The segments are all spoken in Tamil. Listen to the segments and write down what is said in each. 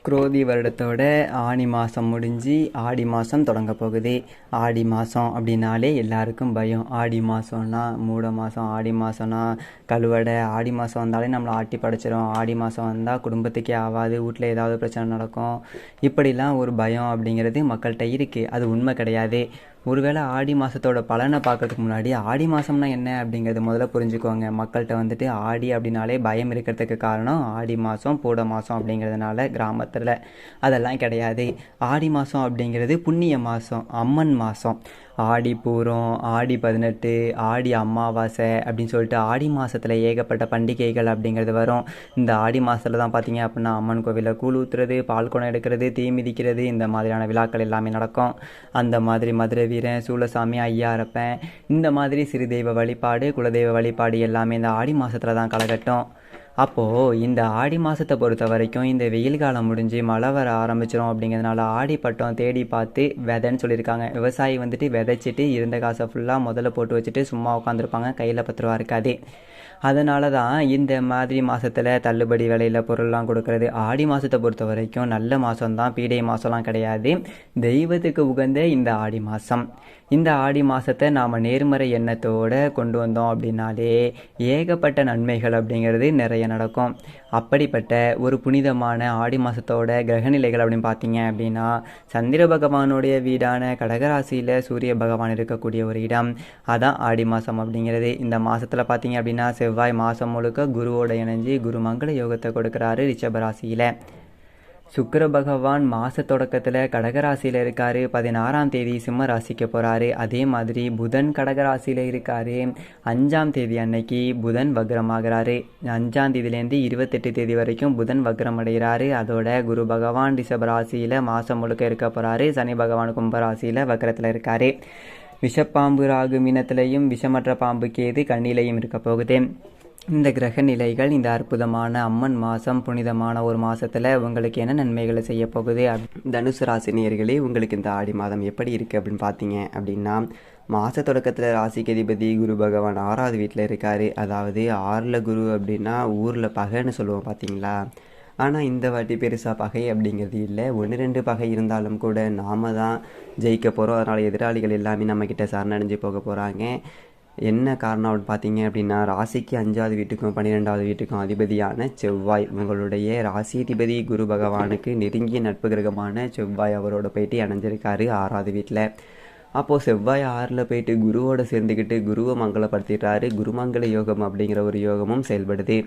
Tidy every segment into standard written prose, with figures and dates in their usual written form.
குரோதி வருடத்தோட ஆனி மாதம் முடிஞ்சு ஆடி மாதம் தொடங்க போகுது. ஆடி மாதம் அப்படின்னாலே எல்லாருக்கும் பயம். ஆடி மாதம்னா மூட மாதம், ஆடி மாதம்னா கழுவடை, ஆடி மாதம் வந்தாலே நம்மளை ஆட்டி படைச்சிரும், ஆடி மாதம் வந்தால் குடும்பத்துக்கே ஆகாது, வீட்டில் ஏதாவது பிரச்சனை நடக்கும், இப்படிலாம் ஒரு பயம் அப்படிங்கிறது மக்கள்கிட்ட இருக்குது. அது உண்மை கிடையாது. ஒருவேளை ஆடி மாதத்தோட பலனை பார்க்கறதுக்கு முன்னாடி ஆடி மாதம்னா என்ன அப்படிங்கிறது முதல்ல புரிஞ்சுக்கோங்க. மக்கள்கிட்ட வந்துட்டு ஆடி அப்படின்னாலே பயம் இருக்கிறதுக்கு காரணம் ஆடி மாதம் பூட மாதம் அப்படிங்கிறதுனால கிராமத்தில் அதெல்லாம் கிடையாது. ஆடி மாதம் அப்படிங்கிறது புண்ணிய மாதம், அம்மன் மாதம். ஆடி பூரம், ஆடி 18, ஆடி அமாவாசை அப்படின்னு சொல்லிட்டு ஆடி மாதத்தில் ஏகப்பட்ட பண்டிகைகள் அப்படிங்கிறது வரும். இந்த ஆடி மாதத்தில் தான் பார்த்தீங்க அப்படின்னா அம்மன் கோவிலில் கூழ் ஊற்றுறது, பால் குடம் எடுக்கிறது, தீ மிதிக்கிறது, இந்த மாதிரியான விழாக்கள் எல்லாமே நடக்கும். அந்த மாதிரி மதுரை வீரன், சூளசாமி, ஐயாரப்பன், இந்த மாதிரி சிறு தெய்வ வழிபாடு, குலதெய்வ வழிபாடு எல்லாமே இந்த ஆடி மாதத்தில் தான் களகட்டும். அப்போது இந்த ஆடி மாதத்தை பொறுத்த வரைக்கும் இந்த வெயில் காலம் முடிஞ்சு மழை வர ஆரம்பிச்சிடும். அப்படிங்கிறதுனால ஆடி பட்டம் தேடி பார்த்து விதைன்னு சொல்லியிருக்காங்க. விவசாயி வந்துட்டு விதைச்சிட்டு இருந்த காசை ஃபுல்லாக முதல்ல போட்டு வச்சுட்டு சும்மா உட்காந்துருப்பாங்க, கையில் 10 ரூபா இருக்காது. அதனால தான் இந்த மாதிரி மாதத்தில் தள்ளுபடி விலையில் பொருள்லாம் கொடுக்கறது. ஆடி மாதத்தை பொறுத்த வரைக்கும் நல்ல மாதம்தான், பீடை மாதம்லாம் கிடையாது. தெய்வத்துக்கு உகந்த இந்த ஆடி மாதம். இந்த ஆடி மாதத்தை நாம் நேர்மறை எண்ணத்தோடு கொண்டு வந்தோம் அப்படின்னாலே ஏகப்பட்ட நன்மைகள் அப்படிங்கிறது நிறைய நடக்கும். அப்படிப்பட்ட ஒரு புனிதமான ஆடி மாதத்தோட கிரகநிலைகள் அப்படின்னு பார்த்தீங்க அப்படின்னா, சந்திர பகவானுடைய வீடான கடகராசியில் சூரிய பகவான் இருக்கக்கூடிய ஒரு இடம், அதான் ஆடி மாதம் அப்படிங்கிறது. இந்த மாதத்தில் பார்த்தீங்க அப்படின்னா செவ்வாய் மாதம் முழுக்க குருவோட இணைஞ்சு குரு மங்கள யோகத்தை கொடுக்குறாரு ரிஷபராசியில். சுக்கிர பகவான் மாத தொடக்கத்தில் கடகராசியில் இருக்கார், 16ஆம் தேதி சிம்ம ராசிக்கு போகிறாரு. அதே மாதிரி புதன் கடகராசியில் இருக்கார், 5ஆம் தேதி அன்னைக்கு புதன் வக்ரமாகிறாரு. 5ஆம் தேதியிலேருந்து 28 தேதி வரைக்கும் புதன் வக்ரம் அடைகிறாரு. அதோட குரு பகவான் ரிஷபராசியில் மாதம் முழுக்க இருக்க போகிறாரு. சனி பகவான் கும்பராசியில் வக்ரத்தில் இருக்கார். விஷப்பாம்பு ராகு மீனத்திலையும், விஷமற்ற பாம்பு கேது கண்ணிலையும் இருக்க போகுது. இந்த கிரக நிலைகள் இந்த அற்புதமான அம்மன் மாதம், புனிதமான ஒரு மாதத்தில் உங்களுக்கு என்ன நன்மைகளை செய்ய போகுது? தனுசு ராசினியர்களே, உங்களுக்கு இந்த ஆடி மாதம் எப்படி இருக்குது அப்படின்னு பார்த்தீங்க அப்படின்னா, மாத தொடக்கத்தில் ராசிக்கு அதிபதி குரு பகவான் 6வது வீட்டில் இருக்கார். அதாவது 6ல் குரு அப்படின்னா ஊரில் பகைன்னு சொல்லுவோம் பார்த்தீங்களா. ஆனால் இந்த வாட்டி பெருசாக பகை அப்படிங்கிறது இல்லை. 1-2 பகை இருந்தாலும் கூட நாம் தான் ஜெயிக்க போகிறோம். அதனால் எதிராளிகள் எல்லாமே நம்மக்கிட்ட சரணடைஞ்சு போக போகிறாங்க. என்ன காரணம் அப்படின்னு பார்த்தீங்க அப்படின்னா, ராசிக்கு 5வது வீட்டுக்கும் 12வது வீட்டுக்கும் அதிபதியான செவ்வாய், உங்களுடைய ராசிதிபதி குரு பகவானுக்கு நெருங்கிய நட்பு கிரகமான செவ்வாய் அவரோட போயிட்டு இணைஞ்சிருக்காரு 6வது வீட்டில். அப்போது செவ்வாய் 6ல் போயிட்டு குருவோடு சேர்ந்துக்கிட்டு குருவை மங்களப்படுத்திடுறாரு. குருமங்கள யோகம் அப்படிங்கிற ஒரு யோகமும் செயல்படுது.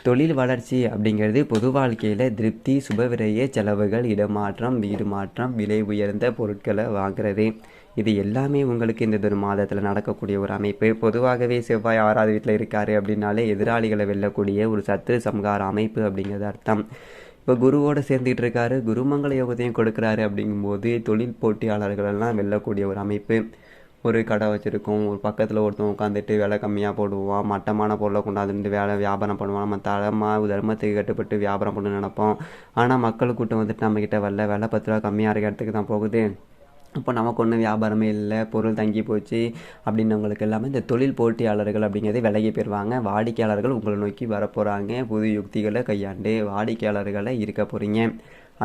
தொழில் வளர்ச்சி அப்படிங்கிறது பொது வாழ்க்கையில் திருப்தி, சுபவிரய செலவுகள், இடமாற்றம், வீடு மாற்றம், விலை உயர்ந்த பொருட்களை வாங்குறது, இது எல்லாமே உங்களுக்கு இந்த ஒரு மாதத்தில் நடக்கக்கூடிய ஒரு அமைப்பு. பொதுவாகவே செவ்வாய் 6வது வீட்டில் இருக்காரு அப்படின்னாலே எதிராளிகளை வெல்லக்கூடிய ஒரு சத்ரு சம்ஹார அமைப்பு அப்படிங்கிறது அர்த்தம். இப்போ குருவோடு சேர்ந்துட்டு இருக்காரு, குருமங்கள யோகத்தையும் கொடுக்குறாரு. அப்படிங்கும்போது தொழில் போட்டியாளர்களெல்லாம் வெல்லக்கூடிய ஒரு அமைப்பு. ஒரு கடை வச்சுருக்கோம், ஒரு பக்கத்தில் ஒருத்தன் உட்காந்துட்டு விலை கம்மியாக போடுவான், மட்டமான பொருளை கொண்டாந்துட்டு வியாபாரம் பண்ணுவான். நம்ம தர்மத்துக்கு கட்டுப்பட்டு வியாபாரம் பண்ண நினைப்போம். ஆனால் மக்கள் கூட்டம் வந்துட்டு நம்மக்கிட்ட விலை 10 ரூபா கம்மியாக இருக்க இடத்துக்கு தான் போகுது. இப்போ நமக்கு ஒன்றும் வியாபாரமே இல்லை, பொருள் தங்கி போச்சு அப்படின்னவங்களுக்கு எல்லாமே இந்த தொழில் போட்டியாளர்கள் அப்படிங்கிறது விலகி போயிடுவாங்க. வாடிக்கையாளர்கள் உங்களை நோக்கி வரப்போகிறாங்க. புது யுக்திகளை கையாண்டு வாடிக்கையாளர்களை இருக்க போகிறீங்க.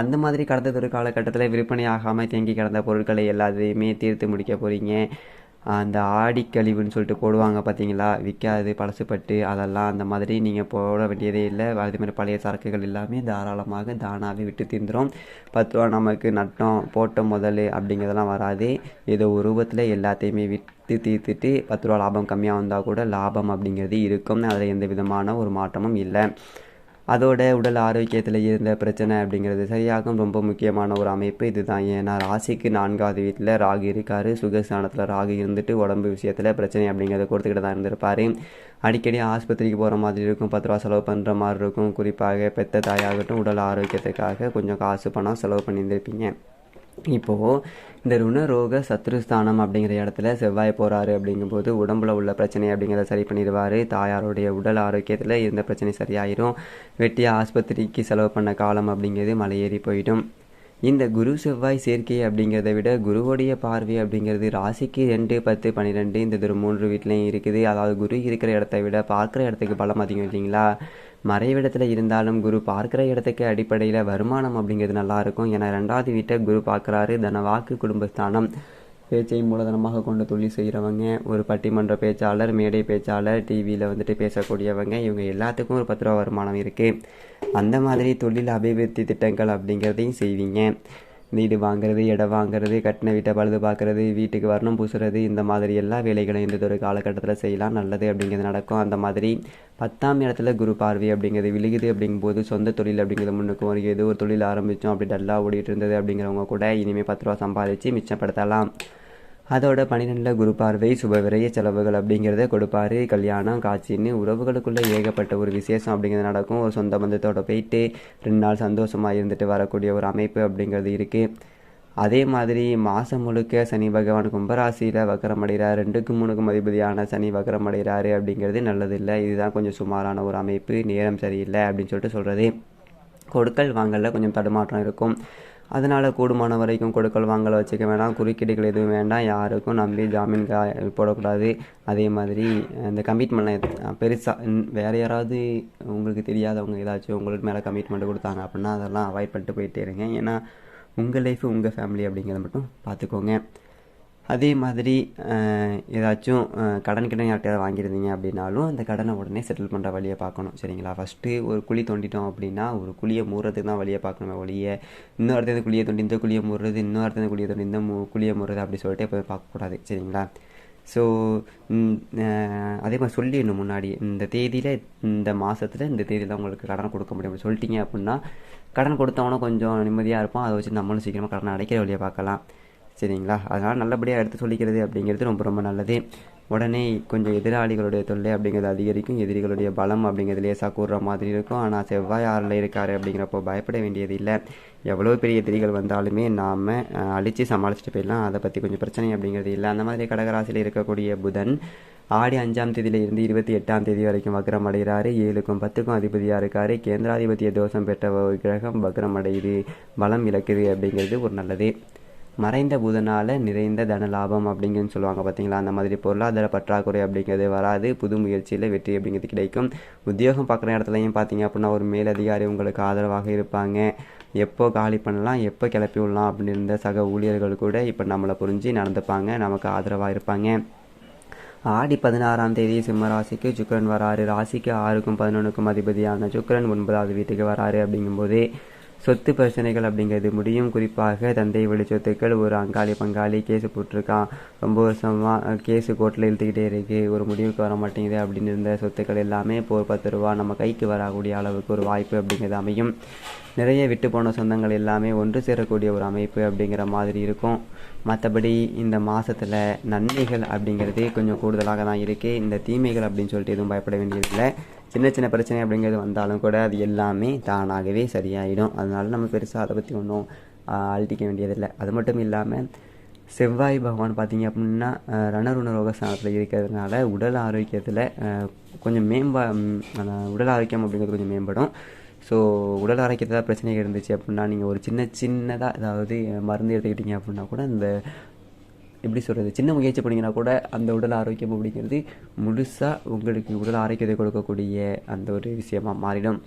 அந்த மாதிரி கடந்த ஒரு காலகட்டத்தில் விற்பனை ஆகாமல் தேங்கி கிடந்த பொருட்களை எல்லாத்தையுமே தீர்த்து முடிக்க போகிறீங்க. அந்த ஆடிக்கழிவுன்னு சொல்லிட்டு போடுவாங்க பார்த்தீங்களா, விற்காது பழசுப்பட்டு, அதெல்லாம் அந்த மாதிரி நீங்கள் போட வேண்டியதே இல்லை. அதேமாதிரி பழைய சரக்குகள் எல்லாமே தாராளமாக தானாகவே விட்டு தீர்ந்துடும். 10 ரூபா நமக்கு நட்டம் போட்ட முதல் அப்படிங்கிறதெல்லாம் வராது. ஏதோ ஒரு ரூபத்தில் எல்லாத்தையுமே விட்டு தீர்த்துட்டு 10 ரூபா லாபம் கம்மியாக வந்தால் கூட லாபம் அப்படிங்கிறது இருக்கும். அதில் எந்த விதமான ஒரு மாற்றமும் இல்லை. அதோட உடல் ஆரோக்கியத்தில் இருந்த பிரச்சனை அப்படிங்கிறது சரியாகும். ரொம்ப முக்கியமான ஒரு அமைப்பு இதுதான். ஏன்னா ராசிக்கு 4வது வீட்டில் ராகு இருக்கார். சுகஸ்தானத்தில் ராகு இருந்துட்டு உடம்பு விஷயத்தில் பிரச்சனை அப்படிங்கிறத கொடுத்துக்கிட்டு தான் இருந்திருப்பார். அடிக்கடி ஆஸ்பத்திரிக்கு போகிற மாதிரி இருக்கும், 10 ரூபா செலவு பண்ணுற மாதிரி இருக்கும். குறிப்பாக பெத்த தாயாகட்டும் உடல் ஆரோக்கியத்துக்காக கொஞ்சம் காசு பணம் செலவு பண்ணியிருந்திருப்பீங்க. இப்போது இந்த ருணரோக சத்ருஸ்தானம் அப்படிங்கிற இடத்துல செவ்வாய் போகிறாரு. அப்படிங்கும்போது உடம்புல உள்ள பிரச்சனை அப்படிங்கிறத சரி பண்ணிடுவார். தாயாருடைய உடல் ஆரோக்கியத்தில் இருந்த பிரச்சனை சரியாயிடும். வெட்டிய ஆஸ்பத்திரிக்கு செலவு பண்ண காலம் அப்படிங்கிறது மலையேறி போயிடும். இந்த குரு செவ்வாய் சேர்க்கை அப்படிங்கிறத விட குருவோடைய பார்வை அப்படிங்கிறது ராசிக்கு 2, 10, 12 இந்த 3 வீட்லேயும் இருக்குது. அதாவது குரு இருக்கிற இடத்த விட பார்க்குற இடத்துக்கு பலம் அதிகம் இல்லைங்களா. மறைவிடத்தில் இருந்தாலும் குரு பார்க்குற இடத்துக்கு அடிப்படையில் வருமானம் அப்படிங்கிறது நல்லாயிருக்கும். ஏன்னா 2வது வீட்டை குரு பார்க்குறாரு. தனவாக்கு குடும்பஸ்தானம். பேச்சை மூலதனமாக கொண்டு தொழில் செய்கிறவங்க, ஒரு பட்டிமன்ற பேச்சாளர், மேடை பேச்சாளர், டிவியில் வந்துட்டு பேசக்கூடியவங்க, இவங்க எல்லாத்துக்கும் ஒரு 10 ரூபா வருமானம் இருக்குது. அந்த மாதிரி தொழில் அபிவிருத்தி திட்டங்கள் அப்படிங்கிறதையும் செய்வீங்க. வீடு வாங்குறது, இடம் வாங்குறது, கட்டின வீட்டை பழுது பார்க்குறது, வீட்டுக்கு வர்ணம் பூசுறது, இந்த மாதிரி எல்லா வேலைகளும் இந்த ஒரு காலகட்டத்தில் செய்யலாம். நல்லது அப்படிங்கிறது நடக்கும். அந்த மாதிரி 10ஆம் இடத்துல குரு பார்வை அப்படிங்கிறது விழுகுது. அப்படிங்கும்போது சொந்த தொழில் அப்படிங்கிறது முன்னுக்கு வரும். ஏதோ ஒரு தொழில் ஆரம்பித்தோம் அப்படி டல்லாக ஓடிட்டு இருந்தது அப்படிங்கிறவங்க கூட இனிமேல் 10 ரூபா சம்பாதிச்சு மிச்சப்படுத்தலாம். அதோட 12 குரு பார்வை சுப விரைய செலவுகள் அப்படிங்கிறத கொடுப்பாரு. கல்யாணம், காட்சின்னு உறவுகளுக்குள்ளே ஏகப்பட்ட ஒரு விசேஷம் அப்படிங்கிறது நடக்கும். ஒரு சொந்த பந்தத்தோடு போயிட்டு 2 நாள் சந்தோஷமாக இருந்துட்டு வரக்கூடிய ஒரு அமைப்பு அப்படிங்கிறது இருக்குது. அதே மாதிரி மாதம் முழுக்க சனி பகவான் கும்பராசியில் வக்கரமடைகிறார். 2க்கும் 3க்கும் அதிபதியான சனி வக்கரமடைகிறாரு அப்படிங்கிறது நல்லதில்லை. இதுதான் கொஞ்சம் சுமாரான ஒரு அமைப்பு. நேரம் சரியில்லை அப்படின்னு சொல்லிட்டு சொல்கிறது. கொடுக்கல் வாங்கலில் கொஞ்சம் தடுமாற்றம் இருக்கும். அதனால் கூடுமான வரைக்கும் கொடுக்கல் வாங்கலை வச்சுக்க வேண்டாம். குறுக்கீடுகள் எதுவும் வேண்டாம். யாருக்கும் நம்பி ஜாமீன் போடக்கூடாது. அதே மாதிரி இந்த கமிட்மெண்ட்லாம் பெருசாக வேறு யாராவது உங்களுக்கு தெரியாதவங்க ஏதாச்சும் உங்களுக்கு மேலே கமிட்மெண்ட் கொடுத்தாங்க அப்படின்னா அதெல்லாம் அவாய்ட் பண்ணிட்டு போயிட்டே இருங்க. ஏன்னா உங்கள் லைஃபு உங்கள் ஃபேமிலி அப்படிங்கிறத மட்டும் பார்த்துக்கோங்க. அதே மாதிரி ஏதாச்சும் கடன் யார்கிட்டயாவது வாங்கியிருந்தீங்க அப்படின்னாலும் அந்த கடனை உடனே செட்டில் பண்ணுற வழியை பார்க்கணும். சரிங்களா? ஃபஸ்ட்டு ஒரு குழி தோண்டிட்டோம் அப்படின்னா ஒரு குழியை மூடுறதுக்கு தான் வழியை பார்க்கணுமே ஒழிய இன்னொரு இடத்துல குழியை தோண்டி இந்த குழியை மூடுறது, இன்னொரு இடத்துல குழியை தோண்டி இந்த குழியை மூடுறது அப்படி சொல்லிட்டு எப்போ பார்க்கக்கூடாது. சரிங்களா? ஸோ அதே மாதிரி சொல்லிடணும் முன்னாடி, இந்த தேதியில் இந்த மாதத்தில் இந்த தேதியில் உங்களுக்கு கடன் கொடுக்க முடியும் சொல்லிட்டீங்க அப்படின்னா கடன் கொடுத்தவனும் கொஞ்சம் நிம்மதியாக இருப்போம். அதை வச்சு நம்மளும் சீக்கிரமாக கடனை அடைக்கிற வழியை பார்க்கலாம். சரிங்களா? அதனால் நல்லபடியாக எடுத்து சொல்லிக்கிறது அப்படிங்கிறது ரொம்ப ரொம்ப நல்லது. உடனே கொஞ்சம் எதிராளிகளுடைய தொல்லை அப்படிங்கிறது அதிகரிக்கும். எதிரிகளுடைய பலம் அப்படிங்கிறது லேசாக கூடுற மாதிரி இருக்கும். ஆனால் செவ்வாய் 6ல் இருக்கார் அப்படிங்கிறப்போ பயப்பட வேண்டியது இல்லை. எவ்வளோ பெரிய எதிரிகள் வந்தாலுமே நாம் அழித்து சமாளிச்சுட்டு போயிடலாம். அதை பற்றி கொஞ்சம் பிரச்சனை அப்படிங்கிறது இல்லை. அந்த மாதிரி கடகராசியில் இருக்கக்கூடிய புதன் ஆடி 5ஆம் தேதியிலிருந்து 28ஆம் தேதி வரைக்கும் வக்ரம் அடைகிறாரு. 7க்கும் 10க்கும் அதிபதியாக இருக்கார். கேந்திராதிபதிய தோஷம் பெற்ற ஒரு கிரகம் வக்ரம் அடையுது, பலம் இழக்குது அப்படிங்கிறது ஒரு நல்லது. மறைந்த புதனால் நிறைந்த தன லாபம் அப்படிங்கன்னு சொல்லுவாங்க பார்த்தீங்களா? அந்த மாதிரி பொருளாதார பற்றாக்குறை அப்படிங்கிறது வராது. புது முயற்சியில் வெற்றி அப்படிங்கிறது கிடைக்கும். உத்தியோகம் பார்க்குற இடத்துலையும் பார்த்தீங்க அப்படின்னா ஒரு மேலதிகாரி உங்களுக்கு ஆதரவாக இருப்பாங்க. எப்போ காலி பண்ணலாம், எப்போ கிளப்பி விடலாம் அப்படின்னு இருந்த சக ஊழியர்கள் கூட இப்போ நம்மளை புரிஞ்சு நடந்துப்பாங்க, நமக்கு ஆதரவாக இருப்பாங்க. ஆடி 16ஆம் தேதி சிம்ம ராசிக்கு சுக்கிரன் வராரு. ராசிக்கு 6க்கும் 11க்கும் அதிபதியான சுக்கிரன் 9வது வீட்டுக்கு வராரு. அப்படிங்கும்போது சொத்து பிரச்சனைகள் அப்படிங்கிறது முடியும். குறிப்பாக தந்தை வழி சொத்துக்கள், ஒரு அங்காளி பங்காளி கேஸு போட்டிருக்கான், ரொம்ப வருஷமாக கேஸு கோர்ட்டில் இழுத்துக்கிட்டே இருக்குது, ஒரு முடிவுக்கு வர மாட்டேங்குது அப்படின்னு இருந்த சொத்துக்கள் எல்லாமே இப்போ ஒரு 10 ரூபா நம்ம கைக்கு வரக்கூடிய அளவுக்கு ஒரு வாய்ப்பு அப்படிங்கிறது அமையும். நிறைய விட்டு போன சொந்தங்கள் எல்லாமே ஒன்று சேரக்கூடிய ஒரு அமைப்பு அப்படிங்கிற மாதிரி இருக்கும். மற்றபடி இந்த மாதத்தில் நன்மைகள் அப்படிங்கிறது கொஞ்சம் கூடுதலாக தான் இருக்குது. இந்த தீமைகள் அப்படின்னு சொல்லிட்டு எதுவும் பயப்பட வேண்டியதில்லை. சின்ன சின்ன பிரச்சனை அப்படிங்கிறது வந்தாலும் கூட அது எல்லாமே தானாகவே சரியாயிடும். அதனால நம்ம பெருசாக அதை பற்றி ஒன்றும் அழட்டிக்க வேண்டியதில்லை. அது மட்டும் இல்லாமல் செவ்வாய் பகவான் பார்த்திங்க அப்படின்னா ரணருணரோக ஸ்தானத்தில் இருக்கிறதுனால உடல் ஆரோக்கியத்தில் கொஞ்சம் உடல் ஆரோக்கியம் அப்படிங்கிறது கொஞ்சம் மேம்படும். ஸோ உடல் ஆரோக்கியத்தில் பிரச்சனைகள் இருந்துச்சு அப்படின்னா நீங்கள் ஒரு சின்னதாக அதாவது மருந்து எடுத்துக்கிட்டீங்க அப்படின்னா கூட இந்த எப்படி சொல்கிறது, சின்ன முயற்சி பண்ணிங்கன்னா கூட அந்த உடல் ஆரோக்கியம் அப்படிங்கிறது முழுசாக உங்களுக்கு உடல் ஆரோக்கியத்தை கொடுக்கக்கூடிய அந்த ஒரு விஷயமாக மாறிடும்.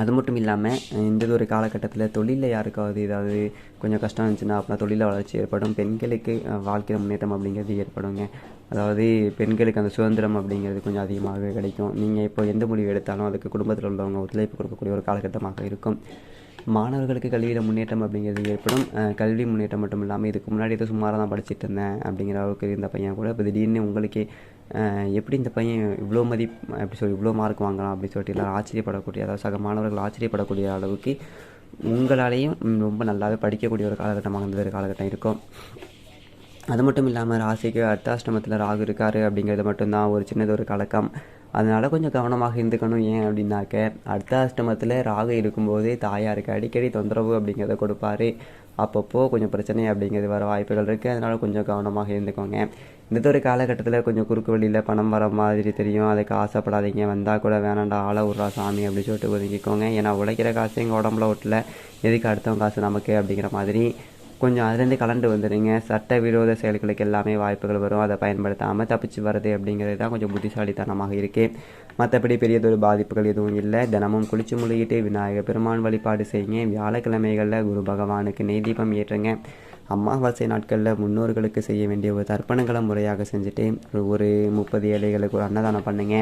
அது மட்டும் இல்லாமல் இந்த ஒரு காலகட்டத்தில் தொழிலில் யாருக்காவது ஏதாவது கொஞ்சம் கஷ்டம் இருந்துச்சுன்னா அப்படின்னா தொழிலில் வளர்ச்சி ஏற்படும். பெண்களுக்கு வாழ்க்கையில் முன்னேற்றம் அப்படிங்கிறது ஏற்படுங்க. அதாவது பெண்களுக்கு அந்த சுதந்திரம் அப்படிங்கிறது கொஞ்சம் அதிகமாகவே கிடைக்கும். நீங்கள் இப்போ எந்த முடிவு எடுத்தாலும் அதுக்கு குடும்பத்தில் உள்ளவங்க ஒத்துழைப்பு கொடுக்கக்கூடிய ஒரு காலகட்டமாக இருக்கும். மாணவர்களுக்கு கல்வியில் முன்னேற்றம் அப்படிங்கிறது ஏற்படும். கல்வி முன்னேற்றம் மட்டும் இல்லாமல் இதுக்கு முன்னாடி ஏதோ சுமாராக தான் படிச்சுட்டு இருந்தேன் அப்படிங்கிற அளவுக்கு இருந்த பையன் கூட இப்போ திடீர்னு உங்களுக்கே எப்படி இந்த பையன் இவ்வளோ இவ்வளோ மார்க் வாங்கலாம் அப்படின்னு சொல்லிட்டு எல்லோரும் ஆச்சரியப்படக்கூடிய, அதாவது சக மாணவர்கள் ஆச்சரியப்படக்கூடிய அளவுக்கு உங்களாலேயும் ரொம்ப நல்லாவே படிக்கக்கூடிய ஒரு காலகட்டமாக இருந்த ஒரு காலகட்டம் இருக்கும். அது மட்டும் இல்லாமல் ராசிக்கு அர்த்தாஷ்டமத்தில் ராகு இருக்கார் அப்படிங்கிறது மட்டும்தான் ஒரு சின்னது ஒரு கலக்கம். அதனால் கொஞ்சம் கவனமாக இருந்துக்கணும். ஏன் அப்படின்னாக்க அர்த்தாஷ்டமத்தில் ராகு இருக்கும்போதே தாயாருக்கு அடிக்கடி தொந்தரவு அப்படிங்கிறத கொடுப்பாரு. அப்பப்போ கொஞ்சம் பிரச்சனை அப்படிங்கிறது வர வாய்ப்புகள் இருக்குது. அதனால் கொஞ்சம் கவனமாக இருந்துக்கோங்க. இந்த ஒரு காலகட்டத்தில் கொஞ்சம் குறுக்கு வழியில் பணம் வர மாதிரி தெரியும். அதுக்கு ஆசைப்படாதீங்க. வந்தால் கூட வேணாண்டா, ஆளை விட்றா சாமி அப்படின்னு சொல்லிட்டு ஒதுக்கிக்கோங்க. ஏன்னா உழைக்கிற காசு எங்கள் உடம்புல ஓட்டல, எதுக்கு அடுத்தவங்க காசு நமக்கு அப்படிங்கிற மாதிரி கொஞ்சம் அதுலேருந்து கலண்டு வந்துடுங்க. சட்டவிரோத செயல்களுக்கு எல்லாமே வாய்ப்புகள் வரும். அதை பயன்படுத்தாமல் தப்பிச்சு வர்றது அப்படிங்கிறது தான் கொஞ்சம் புத்திசாலித்தனமாக இருக்குது. மற்றபடி பெரியதொரு பாதிப்புகள் எதுவும் இல்லை. தினமும் குளிச்சு முழுகிட்டு விநாயகர் பெருமான் வழிபாடு செய்யுங்க. வியாழக்கிழமைகளில் குரு பகவானுக்கு நெய் தீபம் ஏற்றுங்க. அமாவாசை நாட்களில் முன்னோர்களுக்கு செய்ய வேண்டிய ஒரு தர்ப்பணங்களை முறையாக செஞ்சுட்டு ஒரு 30 ஏழைகளுக்கு ஒரு அன்னதானம் பண்ணுங்க.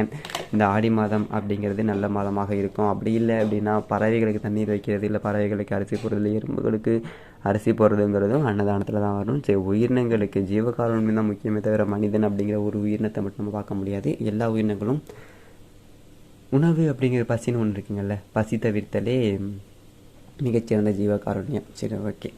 இந்த ஆடி மாதம் அப்படிங்கிறது நல்ல மாதமாக இருக்கும். அப்படி இல்லை அப்படின்னா பறவைகளுக்கு தண்ணீர் வைக்கிறது, இல்லை பறவைகளுக்கு அரிசி போடுறது, எறும்புகளுக்கு அரிசி போடுறதுங்கிறதும் அன்னதானத்தில் தான் வரும். சரி, உயிரினங்களுக்கு ஜீவகாருண்யம் தான் முக்கியமே தவிர மனிதன் அப்படிங்கிற ஒரு உயிரினத்தை மட்டும் நம்ம பார்க்க முடியாது. எல்லா உயிரினங்களும் உணவு அப்படிங்கிற பசின்னு ஒன்று இருக்குங்கள்ல, பசி தவிர்த்தலே மிகச்சிறந்த ஜீவகாருண்யம். சரி, ஓகே.